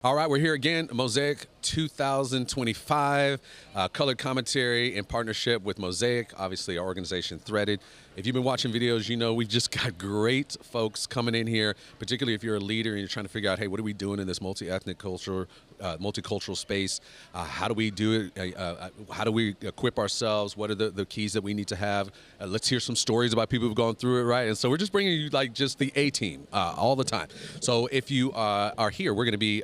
All right, we're here again, Mosaic 2025, colored commentary in partnership with Mosaic, obviously our organization Threaded. If you've been watching videos, you know we've just got great folks coming in here, particularly if you're a leader and you're trying to figure out, hey, what are we doing in this multi-ethnic culture, multicultural space? How do we do it? How do we equip ourselves? What are the keys that we need to have? Let's hear some stories about people who've gone through it, right? And so we're just bringing you like just the A-team all the time. So if you are here, we're going to be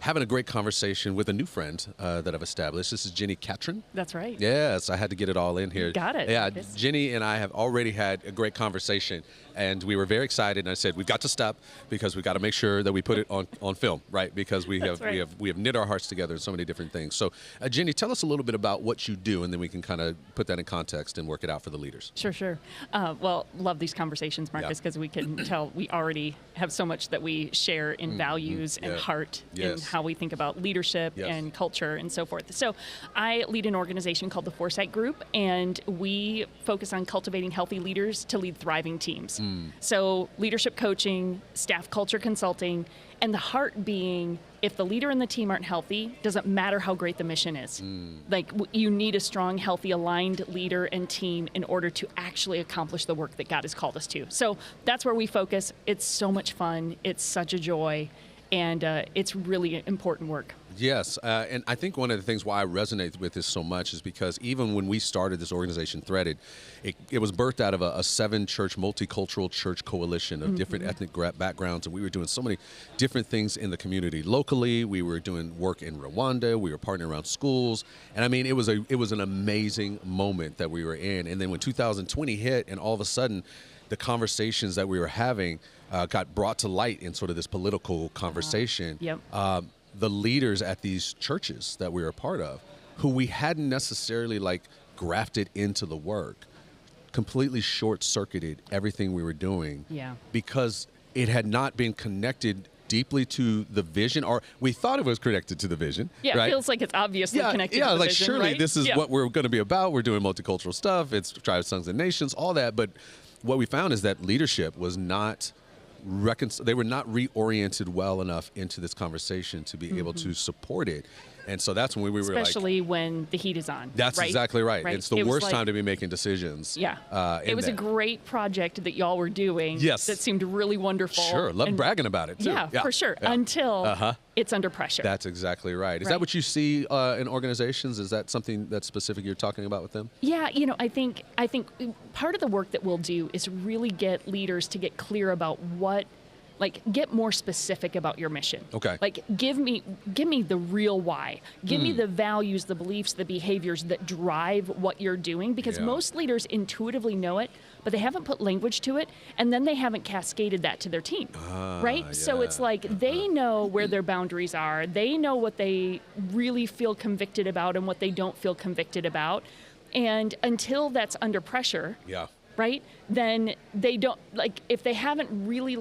having a great conversation with a new friend that I've established. This is Jenni Catron. That's right. Yes, I had to get it all in here. Got it. Yeah, Jenni and I have already had a great conversation, and we were very excited. And I said, we've got to stop because we've got to make sure that we put it on film, right? Because we have knit our hearts together in so many different things. So, Jenni, tell us a little bit about what you do, and then we can kind of put that in context and work it out for the leaders. Sure. Well, love these conversations, Marcus, because we can tell we already have so much that we share in values and heart in how we think about leadership and culture and so forth. So I lead an organization called the Foresight Group, and we focus on cultivating healthy leaders to lead thriving teams. So leadership coaching, staff culture consulting, and the heart being, if the leader and the team aren't healthy, doesn't matter how great the mission is. Like, you need a strong, healthy, aligned leader and team in order to actually accomplish the work that God has called us to. So that's where we focus. It's so much fun. It's such a joy. And it's really important work. Yes, and I think one of the things why I resonate with this so much is because even when we started this organization, Threaded, it was birthed out of a 7-church, multicultural church coalition of different ethnic backgrounds, and we were doing so many different things in the community. Locally, we were doing work in Rwanda, we were partnering around schools, and I mean, it was an amazing moment that we were in. And then when 2020 hit, and all of a sudden, the conversations that we were having got brought to light in sort of this political conversation. The leaders at these churches that we were a part of, who we hadn't necessarily like grafted into the work, completely short-circuited everything we were doing because it had not been connected deeply to the vision, or we thought it was connected to the vision. Yeah, right? It feels like it's obviously connected to the like vision, surely right? this is what we're going to be about. We're doing multicultural stuff. It's tribes, tongues, and nations, all that. But what we found is that leadership was not they were not reoriented well enough into this conversation to be able to support it. And so that's when we were especially when the heat is on. That's exactly right. It's the worst time to be making decisions. It was a great project that y'all were doing. That seemed really wonderful. Sure, love bragging about it too. Yeah, for sure. Until it's under pressure. That's exactly right. Is that what you see in organizations? Is that something that's specific you're talking about with them? Yeah, I think part of the work that we'll do is really get leaders to get clear about get more specific about your mission. Okay. Like, give me the real why. Give me the values, the beliefs, the behaviors that drive what you're doing, because most leaders intuitively know it, but they haven't put language to it, and then they haven't cascaded that to their team, right? So it's like they know where their boundaries are. They know what they really feel convicted about and what they don't feel convicted about. And until that's under pressure, right, then they don't, if they haven't really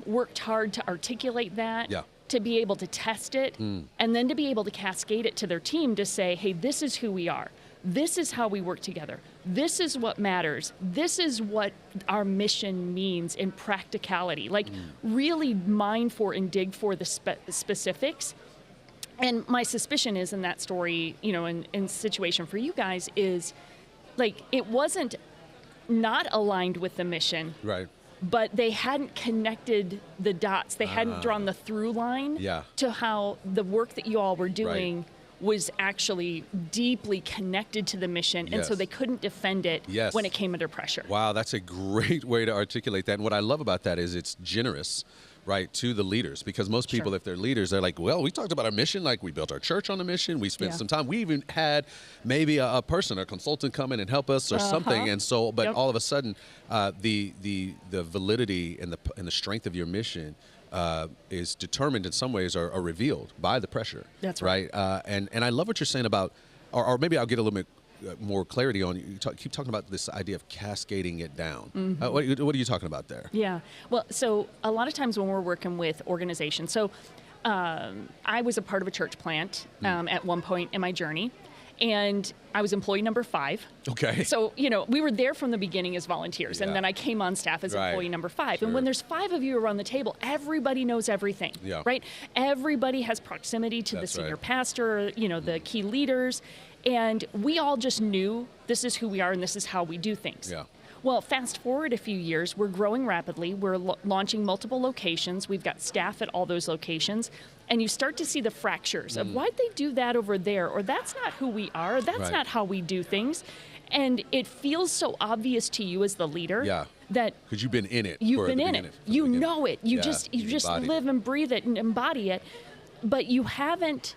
worked hard to articulate that, to be able to test it, and then to be able to cascade it to their team to say, hey, this is who we are. This is how we work together. This is what matters. This is what our mission means in practicality. Really mine for and dig for the specifics. And my suspicion is in that story, in situation for you guys is, it wasn't not aligned with the mission. Right. But they hadn't connected the dots. They hadn't drawn the through line to how the work that you all were doing was actually deeply connected to the mission. And so they couldn't defend it when it came under pressure. Wow, that's a great way to articulate that. And what I love about that is it's generous, right, to the leaders, because most people, if they're leaders, they're like, well, we talked about our mission, like we built our church on a mission, we spent some time, we even had maybe a consultant come in and help us or something, and so, but all of a sudden, the validity and the strength of your mission is determined in some ways or revealed by the pressure. That's right. And I love what you're saying about, or maybe I'll get a little bit more clarity on, keep talking about this idea of cascading it down. What are you talking about there? Yeah. Well, so a lot of times when we're working with organizations, so I was a part of a church plant at one point in my journey. And I was employee number 5. Okay. So, we were there from the beginning as volunteers, and then I came on staff as employee number 5. Sure. And when there's 5 of you around the table, everybody knows everything, right? Everybody has proximity to the senior pastor, the key leaders, and we all just knew this is who we are and this is how we do things. Yeah. Well, fast forward a few years, we're growing rapidly. We're launching multiple locations. We've got staff at all those locations. And you start to see the fractures of why'd they do that over there? Or that's not who we are. That's not how we do things. And it feels so obvious to you as the leader that because you've been in it. You've been in it. You know it. You just live and breathe it and embody it. But you haven't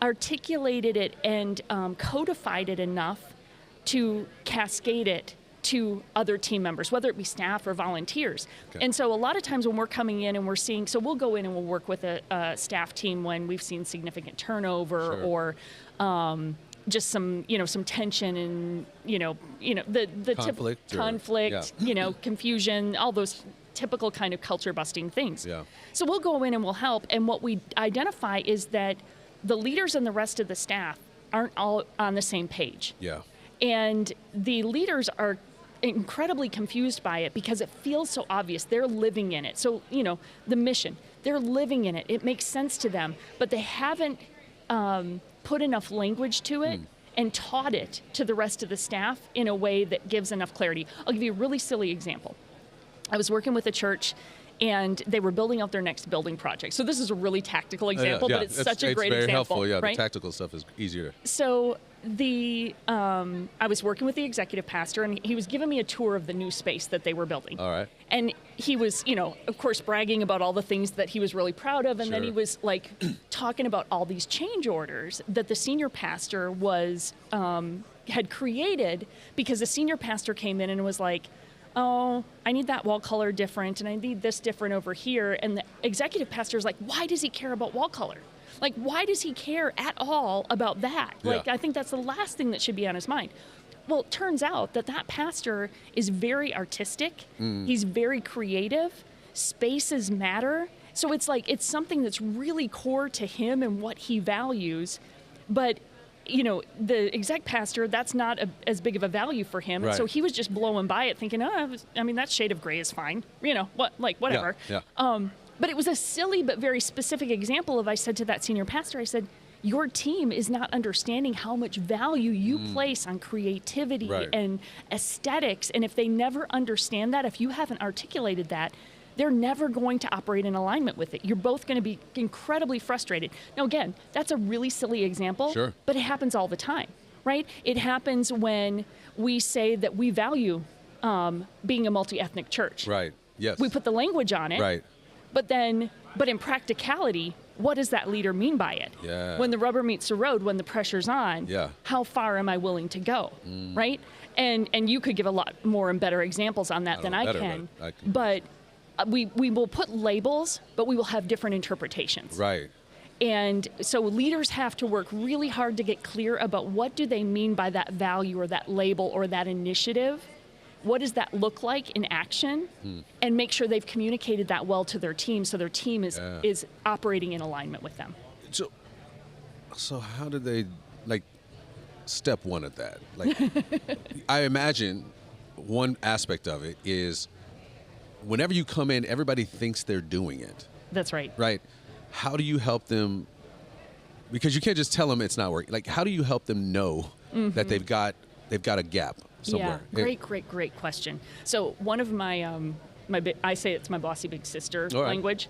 articulated it and codified it enough to cascade it to other team members, whether it be staff or volunteers. Okay. And so a lot of times when we're coming in and we're seeing, so we'll go in and we'll work with a staff team when we've seen significant turnover or just some tension and, the conflict, confusion, all those typical kind of culture busting things. Yeah. So we'll go in and we'll help. And what we identify is that the leaders and the rest of the staff aren't all on the same page. Yeah. And the leaders are incredibly confused by it because it feels so obvious. They're living in it. So, the mission, they're living in it. It makes sense to them, but they haven't put enough language to it and taught it to the rest of the staff in a way that gives enough clarity. I'll give you a really silly example. I was working with a church and they were building out their next building project. So this is a really tactical example, but it's such a great example. It's very helpful, right? The tactical stuff is easier. So I was working with the executive pastor, and he was giving me a tour of the new space that they were building. All right. And he was, of course, bragging about all the things that he was really proud of, and then he was like talking about all these change orders that the senior pastor was had created because the senior pastor came in and was like, oh, I need that wall color different, and I need this different over here. And the executive pastor is like, why does he care about wall color? Like, why does he care at all about that? Like, I think that's the last thing that should be on his mind. Well, it turns out that pastor is very artistic. He's very creative. Spaces matter. So it's like, it's something that's really core to him and what he values. But the exec pastor, that's not as big of a value for him. Right. And so he was just blowing by it thinking, that shade of gray is fine. Whatever. Yeah. But it was a silly but very specific example of, I said to that senior pastor, I said, your team is not understanding how much value you place on creativity and aesthetics. And if they never understand that, if you haven't articulated that, they're never going to operate in alignment with it. You're both going to be incredibly frustrated. Now, again, that's a really silly example, but it happens all the time, right? It happens when we say that we value being a multi-ethnic church. Right, yes. We put the language on it, right. But in practicality, what does that leader mean by it? Yeah. When the rubber meets the road, when the pressure's on, how far am I willing to go, right? And you could give a lot more and better examples on that than I can. But we will put labels, but we will have different interpretations. Right. And so leaders have to work really hard to get clear about what do they mean by that value or that label or that initiative. What does that look like in action? And make sure they've communicated that well to their team so their team is operating in alignment with them. So how did they, step one of that? I imagine one aspect of it is whenever you come in, everybody thinks they're doing it. That's right. Right. How do you help them? Because you can't just tell them it's not working. How do you help them know that they've got a gap somewhere? Yeah, great question. So one of my I say it's my bossy big sister language,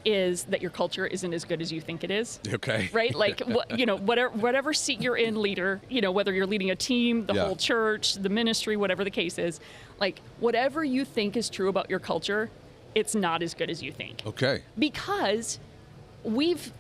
is that your culture isn't as good as you think it is. Okay. Right? Whatever seat you're in, leader, whether you're leading a team, the whole church, the ministry, whatever the case is, whatever you think is true about your culture, it's not as good as you think. Okay. Because we've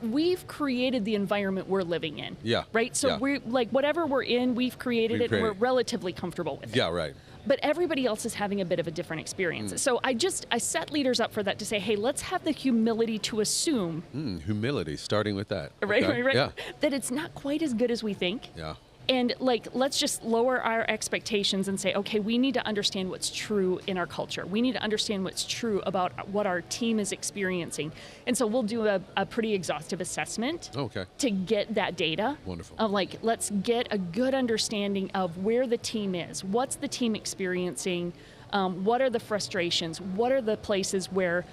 created the environment we're living in. Yeah. Right? So we're whatever we're in, we've created it and we're relatively comfortable with it. Yeah, right. But everybody else is having a bit of a different experience. So I set leaders up for that to say, hey, let's have the humility to assume. Humility, starting with that. Right, okay. right. Yeah. That it's not quite as good as we think. Yeah. And like, let's just lower our expectations and say, okay, we need to understand what's true in our culture. We need to understand what's true about what our team is experiencing. And so we'll do a pretty exhaustive assessment to get that data. Wonderful. Of like, let's get a good understanding of where the team is. What's the team experiencing? What are the frustrations? What are the places where,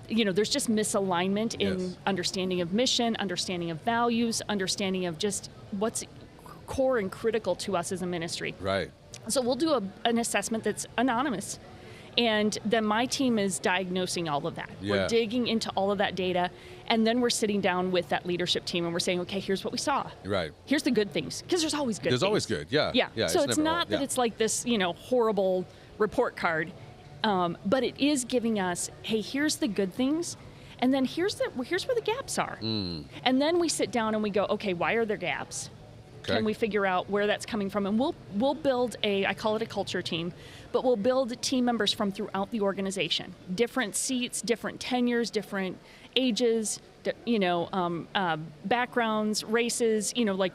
there's just misalignment in understanding of mission, understanding of values, understanding of just what's core and critical to us as a ministry. Right. So we'll do an assessment that's anonymous. And then my team is diagnosing all of that. Yeah. We're digging into all of that data. And then we're sitting down with that leadership team and we're saying, okay, here's what we saw. Right. Here's the good things. Because there's always good things. There's always good. Yeah. Yeah. So it's not that it's like this, horrible report card. But it is giving us, hey, here's the good things. And then here's where the gaps are. And then we sit down and we go, okay, why are there gaps? Can we figure out where that's coming from? And we'll build I call it a culture team, but we'll build team members from throughout the organization. Different seats, different tenures, different ages, backgrounds, races, like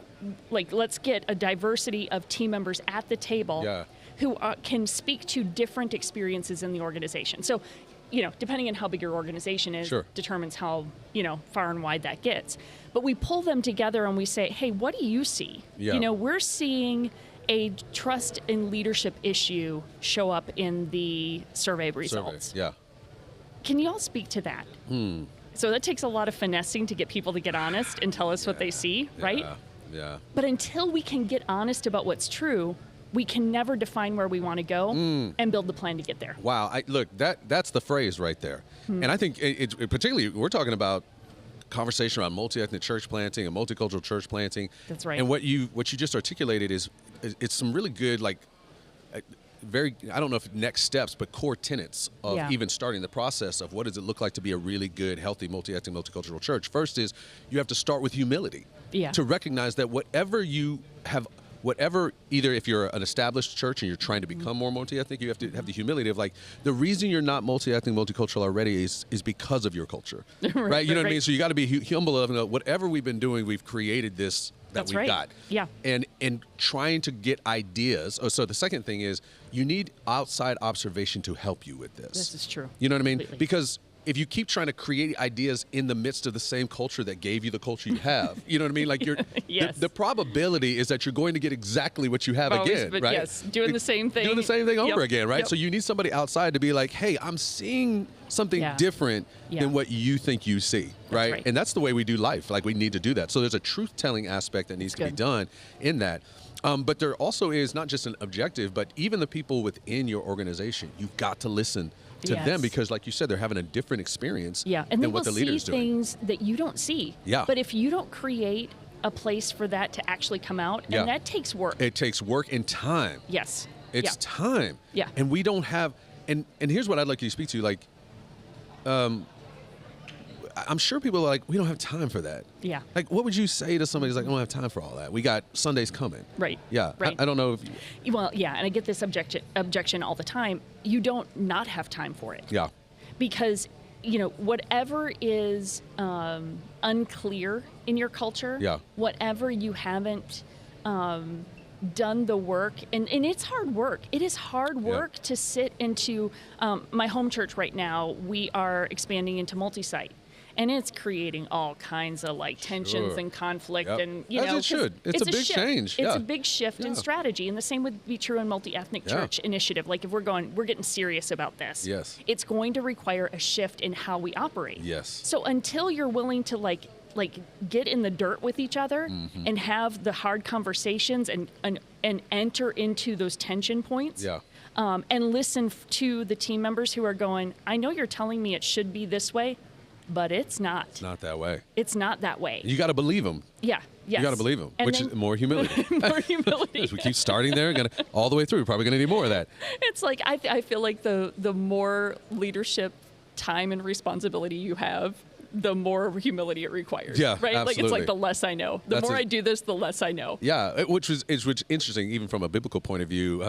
let's get a diversity of team members at the table who can speak to different experiences in the organization. So, depending on how big your organization is, determines how, far and wide that gets. But we pull them together and we say, hey, what do you see? Yeah. We're seeing a trust and leadership issue show up in the survey results. Yeah. Can you all speak to that? So that takes a lot of finessing to get people to get honest and tell us what they see, right? Yeah. But until we can get honest about what's true, we can never define where we want to go and build the plan to get there. Wow. Look, that's the phrase right there. And I think it's particularly, we're talking about conversation around multi-ethnic church planting and multicultural church planting. That's right. And what you just articulated is it's some really good, like, very, I don't know if next steps, but core tenets of even starting the process of what does it look like to be a really good, healthy, multi-ethnic, multicultural church. First is you have to start with humility. To recognize that whatever either if you're an established church and you're trying to become more multi-ethnic, you have to have the humility of like, the reason you're not multi-ethnic, multicultural already is because of your culture, right? You know what I mean? So you got to be humble of whatever we've been doing, we've created this that we've got. Yeah. And trying to get ideas. Oh, so the second thing is you need outside observation to help you with this. This is true. You know what I mean? Completely. Because if you keep trying to create ideas in the midst of the same culture that gave you the culture you have, you know what I mean? Like the probability is that you're going to get exactly what you have again, right? Yes, doing the same thing. Doing the same thing over again, right? Yep. So you need somebody outside to be like, hey, I'm seeing something different than what you think you see, right? And that's the way we do life. Like we need to do that. So there's a truth-telling aspect that needs to be done in that. But there also is not just an objective, but even the people within your organization, you've got to listen to them because, like you said, they're having a different experience and than what the leader's doing. And they will see things that you don't see. But if you don't create a place for that to actually come out, and that takes work. It takes work and time. Yes. It's time. Yeah. And we don't have, and here's what I'd like you to speak to, like, I'm sure people are like, we don't have time for that. Yeah. Like, what would you say to somebody who's like, I don't have time for all that? We got Sundays coming. Right. Yeah. Right. I don't know if you... Well, yeah, and I get this objection all the time. You don't not have time for it. Yeah. Because, whatever is unclear in your culture, whatever you haven't done the work, and it's hard work. It is hard work to sit into my home church right now. We are expanding into multi-site. And it's creating all kinds of like tensions and conflict, and as it should. It's a big change. It's a big shift in strategy, and the same would be true in multi-ethnic church initiative. Like if we're getting serious about this, it's going to require a shift in how we operate. So until you're willing to like get in the dirt with each other and have the hard conversations and enter into those tension points. And listen to the team members who are going, I know you're telling me it should be this way, but it's not. It's not that way. It's not that way. You got to believe them. Yes. You got to believe them, which is more humility. More humility. As we keep starting there, all the way through, we're probably going to need more of that. It's like, I feel like the more leadership time and responsibility you have, the more humility it requires. Yeah, right. Absolutely. Like it's like the less I know. The more I do this, the less I know. Yeah, which is interesting, even from a biblical point of view.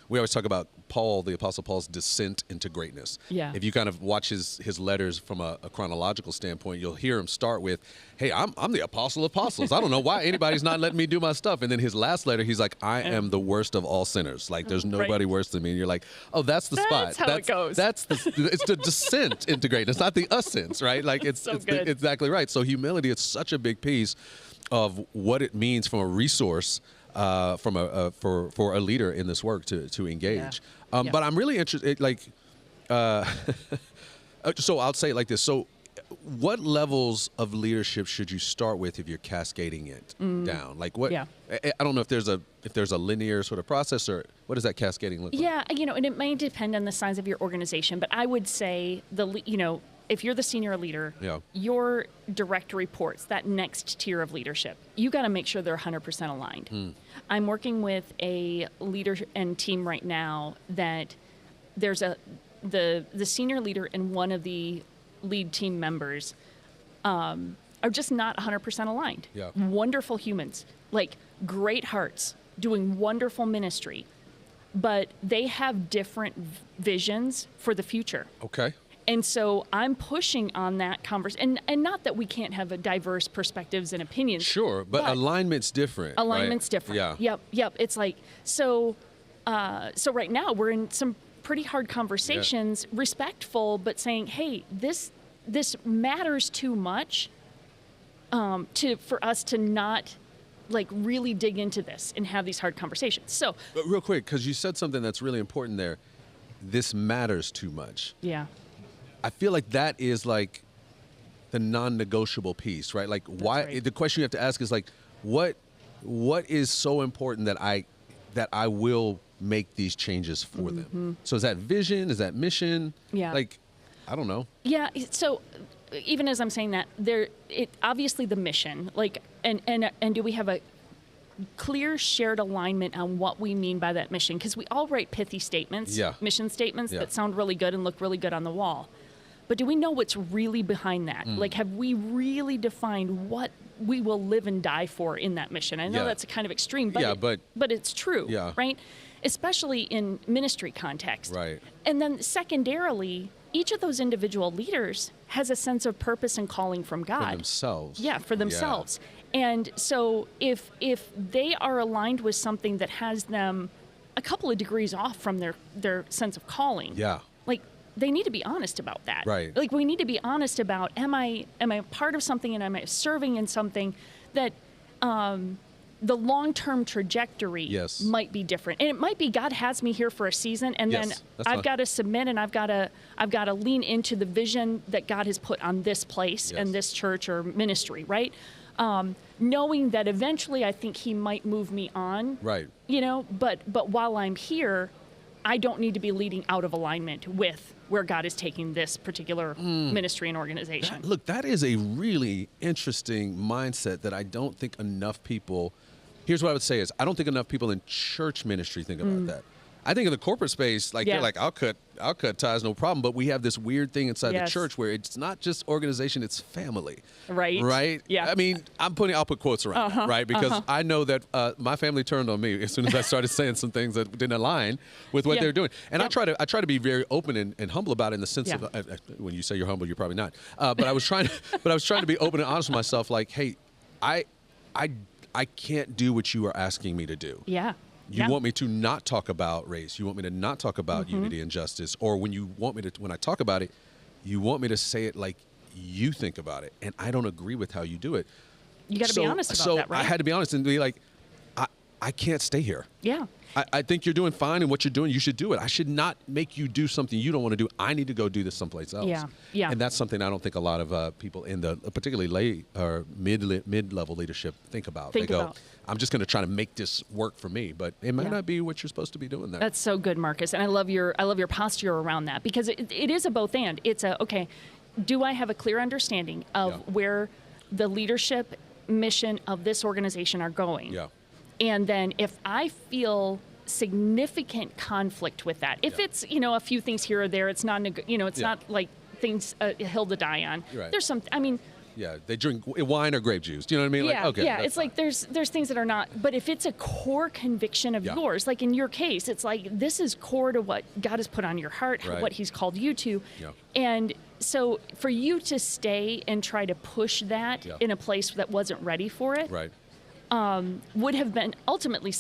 We always talk about Paul, the Apostle Paul's descent into greatness. Yeah. If you kind of watch his letters from a chronological standpoint, you'll hear him start with, hey, I'm the apostle of apostles. I don't know why anybody's not letting me do my stuff. And then his last letter, he's like, I am the worst of all sinners. Like, there's nobody worse than me. And you're like, oh, that's the spot. That's how it goes. It's the descent integrated. It's not the ascent, right? Like, it's exactly right. So humility is such a big piece of what it means from a resource for a leader in this work to engage. But I'm really interested, so I'll say it like this. So what levels of leadership should you start with if you're cascading it down? Like what? Yeah. I don't know if there's a linear sort of process, or what does that cascading look like? Yeah, and it may depend on the size of your organization, but I would say if you're the senior leader, your direct reports, that next tier of leadership, you got to make sure they're 100% aligned. I'm working with a leader and team right now that there's the senior leader and one of the lead team members are just not 100% aligned. Yeah. Wonderful humans, like great hearts, doing wonderful ministry, but they have different visions for the future. Okay. And so I'm pushing on that conversation, and not that we can't have a diverse perspectives and opinions. Sure, but alignment's different. Alignment's right? different. Yeah. Yep. It's like, so right now we're in some pretty hard conversations, respectful, but saying, hey, this matters too much for us to not like really dig into this and have these hard conversations. So, but real quick, because you said something that's really important there. This matters too much. Yeah. I feel like that is like the non-negotiable piece, right? Like why? Right. The question you have to ask is like, what is so important that I will make these changes for them? So is that vision? Is that mission? Yeah. Like, I don't know. Yeah. So even as I'm saying that, obviously the mission, like, and do we have a clear shared alignment on what we mean by that mission? Because we all write pithy statements, mission statements that sound really good and look really good on the wall. But do we know what's really behind that? Like, have we really defined what we will live and die for in that mission? I know that's kind of extreme, but it's true, right? Especially in ministry context. Right. And then secondarily, each of those individual leaders has a sense of purpose and calling from God. For themselves. Yeah, for themselves. Yeah. And so if they are aligned with something that has them a couple of degrees off from their sense of calling, like, they need to be honest about that. Right. Like, we need to be honest about, am I a part of something, and am I serving in something that the long-term trajectory might be different. And it might be God has me here for a season, and then I've got to submit, and I've got to lean into the vision that God has put on this place and this church or ministry, right? Knowing that eventually I think he might move me on. Right. But while I'm here, I don't need to be leading out of alignment with where God is taking this particular ministry and organization. That is a really interesting mindset that I don't think enough people, here's what I would say is, I don't think enough people in church ministry think about that. I think in the corporate space, like, they're like, I'll cut ties, no problem. But we have this weird thing inside the church where it's not just organization, it's family. Right. Right? Yeah. I mean, I'll put quotes around that, right? Because I know that my family turned on me as soon as I started saying some things that didn't align with what they're doing. And I try to be very open and humble about it, in the sense of, when you say you're humble, you're probably not. But I was trying to be open and honest with myself, like, hey, I can't do what you are asking me to do. Yeah. You want me to not talk about race. You want me to not talk about unity and justice. Or when I talk about it, you want me to say it like you think about it. And I don't agree with how you do it. You got to be honest about that, right? I had to be honest and be like, I can't stay here. Yeah. I think you're doing fine, and what you're doing, you should do it. I should not make you do something you don't want to do. I need to go do this someplace else. Yeah. Yeah. And that's something I don't think a lot of people in the particularly lay or mid-level leadership think about. They go, I'm just going to try to make this work for me, but it might not be what you're supposed to be doing there. That's so good, Marcus, and I love your posture around that, because it is a both and. It's okay, do I have a clear understanding of where the leadership mission of this organization are going? Yeah. And then if I feel significant conflict with that, if it's, a few things here or there, it's not, not like things, a hill to die on. Right. There's some, yeah, they drink wine or grape juice. Do you know what I mean? Yeah, like, okay, yeah. It's fine. Like there's things that are not. But if it's a core conviction of yours, like in your case, it's like this is core to what God has put on your heart, what He's called you to, and so for you to stay and try to push that in a place that wasn't ready for it, Right. would have been ultimately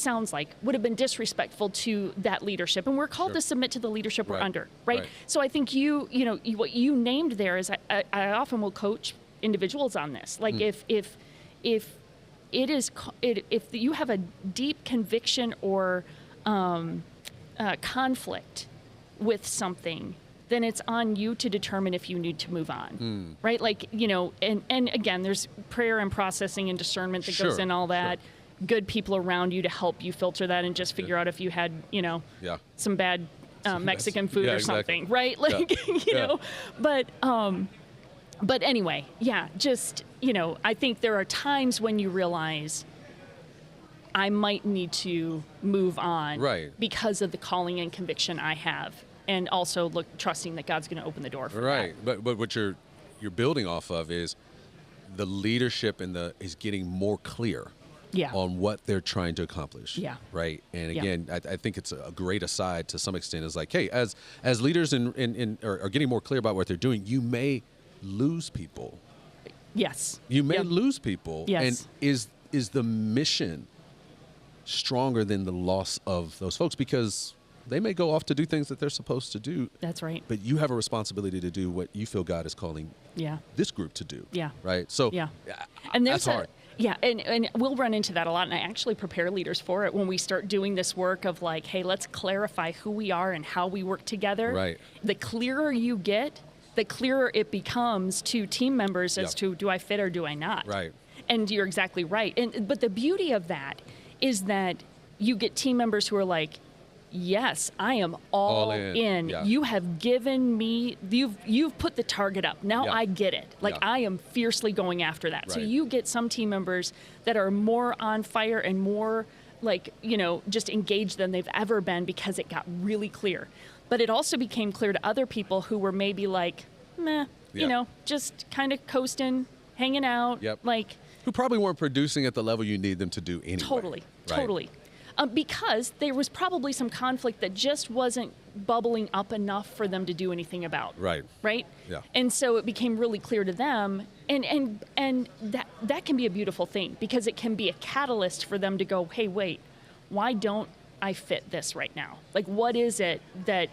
would have been disrespectful to that leadership. And we're called to submit to the leadership we're under, right? So I think what you named there is I often will coach individuals on this. Like if you have a deep conviction or conflict with something, then it's on you to determine if you need to move on, right? Like, and again, there's prayer and processing and discernment that goes in all that. Good people around you to help you filter that and just figure out if you had, some bad Mexican food or something, right? Like, but anyway, just, I think there are times when you realize I might need to move on because of the calling and conviction I have. And also trusting that God's going to open the door for that. But what you're building off of is the leadership is getting more clear on what they're trying to accomplish. Yeah. Right. And again, I think it's a great aside to some extent is like, hey, as leaders are getting more clear about what they're doing, you may lose people. Yes. You may lose people. Yes. And is the mission stronger than the loss of those folks? Because they may go off to do things that they're supposed to do. That's right. But you have a responsibility to do what you feel God is calling this group to do. Yeah. Right? So and that's hard. And we'll run into that a lot. And I actually prepare leaders for it when we start doing this work of like, hey, let's clarify who we are and how we work together. Right. The clearer you get, the clearer it becomes to team members as to do I fit or do I not? Right. And you're exactly right. But the beauty of that is that you get team members who are like, yes, I am all in. Yeah. You have given me, you've put the target up. Now I get it. Like I am fiercely going after that. Right. So you get some team members that are more on fire and more like, just engaged than they've ever been because it got really clear. But it also became clear to other people who were maybe like, meh, just kind of coasting, hanging out. Yep. Like, who probably weren't producing at the level you need them to do anyway. Totally. Because there was probably some conflict that just wasn't bubbling up enough for them to do anything about. Right. Yeah. And so it became really clear to them, and that can be a beautiful thing because it can be a catalyst for them to go, hey, wait, why don't I fit this right now? Like, what is it that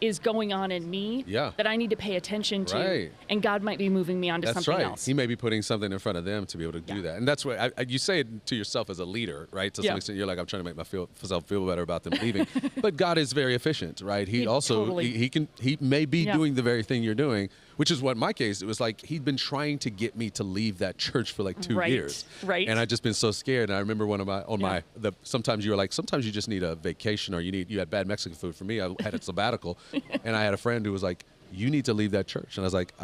is going on in me that I need to pay attention to, and God might be moving me on to something else. He may be putting something in front of them to be able to do that. And that's what you say it to yourself as a leader, right? To some extent, you're like, I'm trying to make myself feel better about them leaving. But God is very efficient, right? He also, he may be doing the very thing you're doing, which is what in my case, it was like he'd been trying to get me to leave that church for like 2 years. Right. And I'd just been so scared. And I remember sometimes you were like, sometimes you just need a vacation or you had bad Mexican food. For me, I had a sabbatical. And I had a friend who was like, you need to leave that church. And I was like,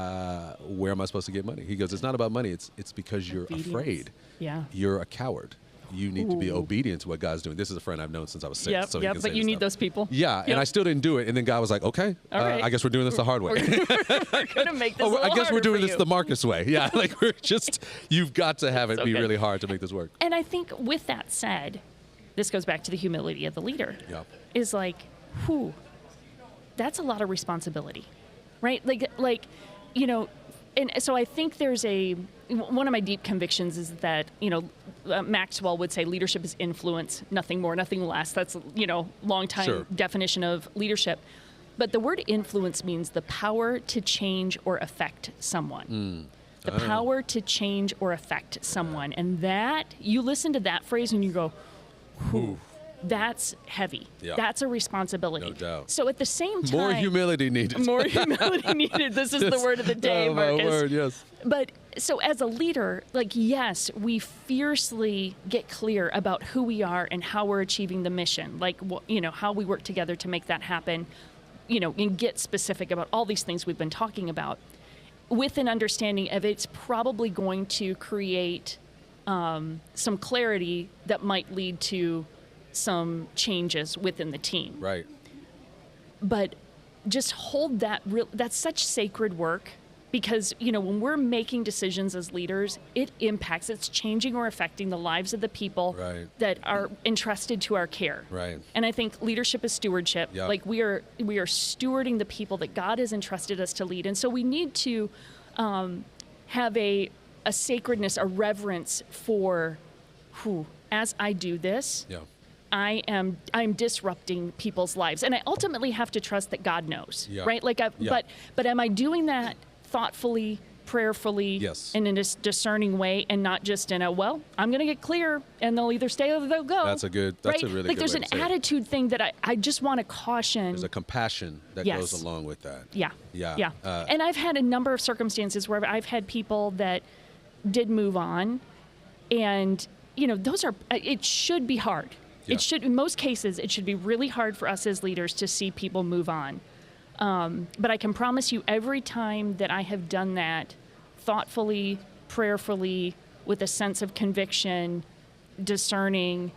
where am I supposed to get money? He goes, it's not about money. It's because you're afraid. Yeah. You're a coward. You need to be obedient to what God's doing. This is a friend I've known since I was 6. But you need those people. Yeah, and I still didn't do it. And then God was like, okay, I guess we're doing this the hard way. We're going to make this a little I guess we're doing harder this the Marcus way. Yeah, like you've got to have it be really hard to make this work. And I think with that said, this goes back to the humility of the leader. Yeah. Is like, that's a lot of responsibility, right? And so I think there's one of my deep convictions is that, Maxwell would say leadership is influence, nothing more, nothing less. That's, long time definition of leadership. But the word influence means the power to change or affect someone. The power to change or affect someone. And that, you listen to that phrase and you go, whew. That's heavy. Yeah. That's a responsibility. No doubt. So at the same time... More humility needed. More humility needed. This is the word of the day, Marcus. My word, yes. But so as a leader, yes, we fiercely get clear about who we are and how we're achieving the mission. How we work together to make that happen, and get specific about all these things we've been talking about with an understanding of it's probably going to create some clarity that might lead to some changes within the team. Right. But just hold that's such sacred work because, when we're making decisions as leaders, it's changing or affecting the lives of the people Right. that are entrusted to our care. Right. And I think leadership is stewardship. Yep. Like we are stewarding the people that God has entrusted us to lead. And so we need to have a sacredness, a reverence for as I do this, Yeah. I'm disrupting people's lives, and I ultimately have to trust that God knows, Yeah. right? Like, but am I doing that thoughtfully, prayerfully, Yes. and in a discerning way, and not just in a I'm going to get clear, and they'll either stay or they'll go. That's a really like good there's way an to say it. attitude thing that I just want to caution. There's a compassion that Yes. goes along with that. Yeah. Yeah. And I've had a number of circumstances where I've had people that did move on, and those are. It should be hard. Yeah. It should, in most cases, it should be really hard for us as leaders to see people move on. But I can promise you, every time that I have done that, thoughtfully, prayerfully, with a sense of conviction, discerning,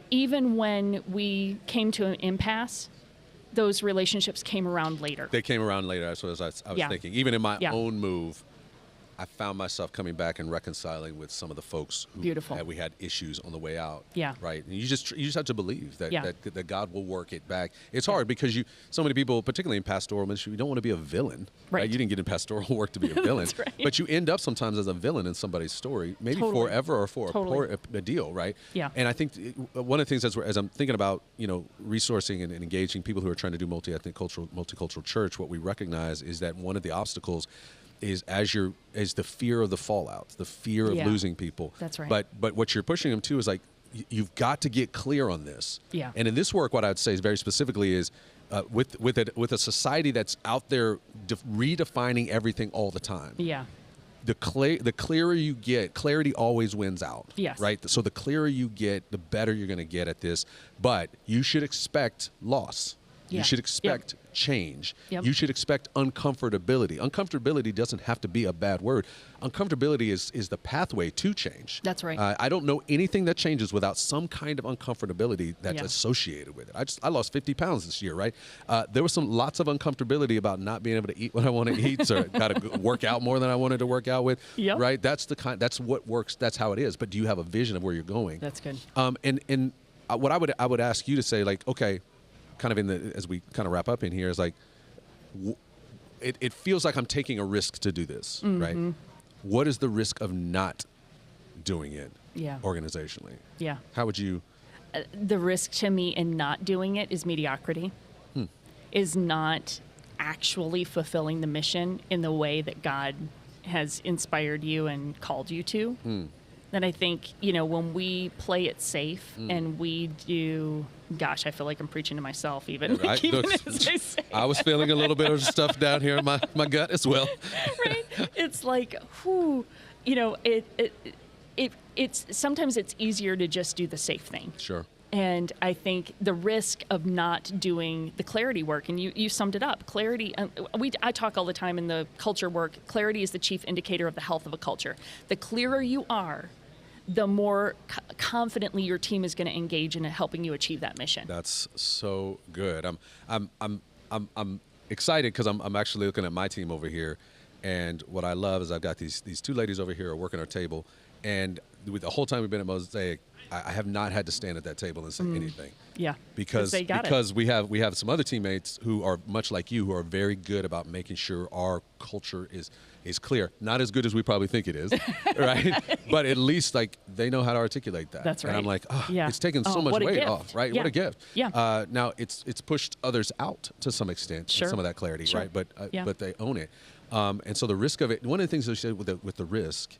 even when we came to an impasse, those relationships came around later. They came around later. That's what I was Yeah. thinking. Even in my Yeah. own move, I found myself coming back and reconciling with some of the folks who Beautiful. we had issues on the way out. Yeah. Right. And you just have to believe that, Yeah. that God will work it back. It's hard because so many people, particularly in pastoral ministry, you don't want to be a villain. Right. You didn't get in pastoral work to be a villain. That's right. But you end up sometimes as a villain in somebody's story, maybe Totally. forever or for Totally. a deal. Right. Yeah. And I think one of the things as I'm thinking about, resourcing and engaging people who are trying to do multicultural church, what we recognize is that one of the obstacles is the fear of the fallout, the fear of Yeah. losing people. That's right. But what you're pushing them to is like, you've got to get clear on this. Yeah. And in this work, what I'd say is very specifically is with a society that's out there redefining everything all the time. Yeah. The clearer you get, clarity always wins out. Yes. Right? So the clearer you get, the better you're going to get at this. But you should expect loss. Yeah. You should expect change. Yep. You should expect uncomfortability. Uncomfortability doesn't have to be a bad word. Uncomfortability is the pathway to change. That's right. I don't know anything that changes without some kind of uncomfortability that's Yeah. associated with it. I lost 50 pounds this year, right? There was lots of uncomfortability about not being able to eat what I want to eat, so got to work out more than I wanted to work out with. Yep. Right? That's what works. That's how it is. But do you have a vision of where you're going? That's good. And what I would ask you to say, like, okay, kind of as we kind of wrap up in here, is like, it feels like I'm taking a risk to do this, right? What is the risk of not doing it Yeah. organizationally? Yeah. How would you? The risk to me in not doing it is mediocrity, is not actually fulfilling the mission in the way that God has inspired you and called you to. Then I think, when we play it safe and we do, gosh, I feel like I'm preaching to myself even. Right? even Look, as I say I was feeling a little bit of stuff down here in my gut as well. right? It's like, it's sometimes it's easier to just do the safe thing. Sure. And I think the risk of not doing the clarity work, and you summed it up, clarity, I talk all the time in the culture work, clarity is the chief indicator of the health of a culture. The clearer you are, the more confidently your team is going to engage in helping you achieve that mission. That's so good. I'm excited because I'm actually looking at my team over here, and what I love is I've got these two ladies over here working our table, and the whole time we've been at Mosaic, I have not had to stand at that table and say anything. Yeah, because they got because we have some other teammates who are much like you, who are very good about making sure our culture is clear. Not as good as we probably think it is, right? But at least like they know how to articulate that. That's right. And I'm like, Yeah. it's taken so much what a weight gift. off, right? Yeah. What a gift. Yeah. Now it's pushed others out to some extent, Sure. some of that clarity, Sure. right? Yeah. But they own it. And so the risk of it. One of the things associated with the risk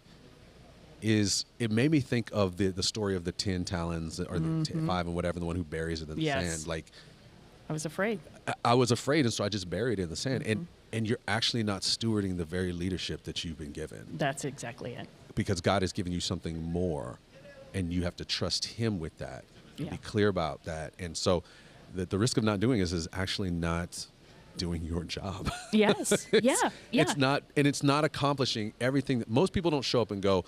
is it made me think of the story of the 10 talons or the 5 and whatever, the one who buries it in the Yes. sand. Like, I was afraid. I was afraid, and so I just buried it in the sand. And you're actually not stewarding the very leadership that you've been given, That's exactly it. because God has given you something more, and you have to trust Him with that and Yeah. be clear about that. And so the risk of not doing this is actually not doing your job. Yes. Yeah. It's not accomplishing everything that most people don't show up and go,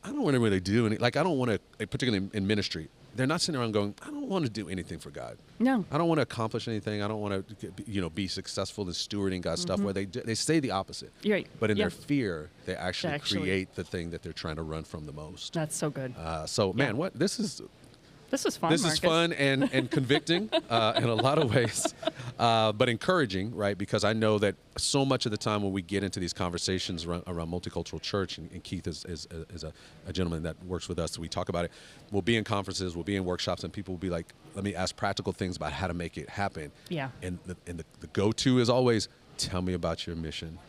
I don't want to really do any, like, I don't want to, particularly in ministry, they're not sitting around going, I don't want to do anything for God. No. I don't want to accomplish anything. I don't want to, be successful in stewarding God's stuff. Where they say the opposite. You're right. But in Yeah. their fear, they actually create the thing that they're trying to run from the most. That's so good. Man, what this is. This is fun, This Marcus. is fun and convicting in a lot of ways, but encouraging, right? Because I know that so much of the time when we get into these conversations around multicultural church, and Keith is a gentleman that works with us, so we talk about it. We'll be in conferences, we'll be in workshops, and people will be like, let me ask practical things about how to make it happen. Yeah. And the go-to is always, tell me about your mission.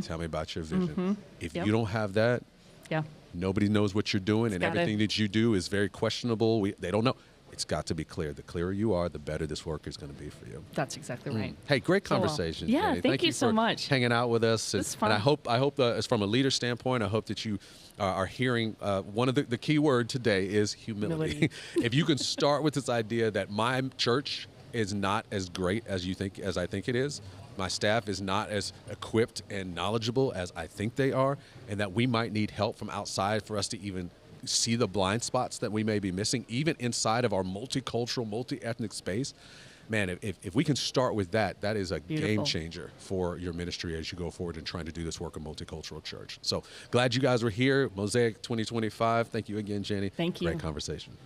Tell me about your vision. If you don't have that, Yeah. nobody knows what you're doing, and everything that you do is very questionable. They don't know. It's got to be clear. The clearer you are, the better this work is going to be for you. That's exactly right. Hey, great So well. conversation. Yeah, Jenni. thank you so for much. hanging out with us. It's fun. And I hope as from a leader standpoint, I hope that you are hearing one of the key word today is humility. If you can start with this idea that my church is not as great as I think it is. My staff is not as equipped and knowledgeable as I think they are, and that we might need help from outside for us to even see the blind spots that we may be missing, even inside of our multicultural, multi-ethnic space. Man, if we can start with that, that is a game changer for your ministry as you go forward and trying to do this work of multicultural church. So glad you guys were here. Mosaic 2025. Thank you again, Jenni. Thank you. Great conversation.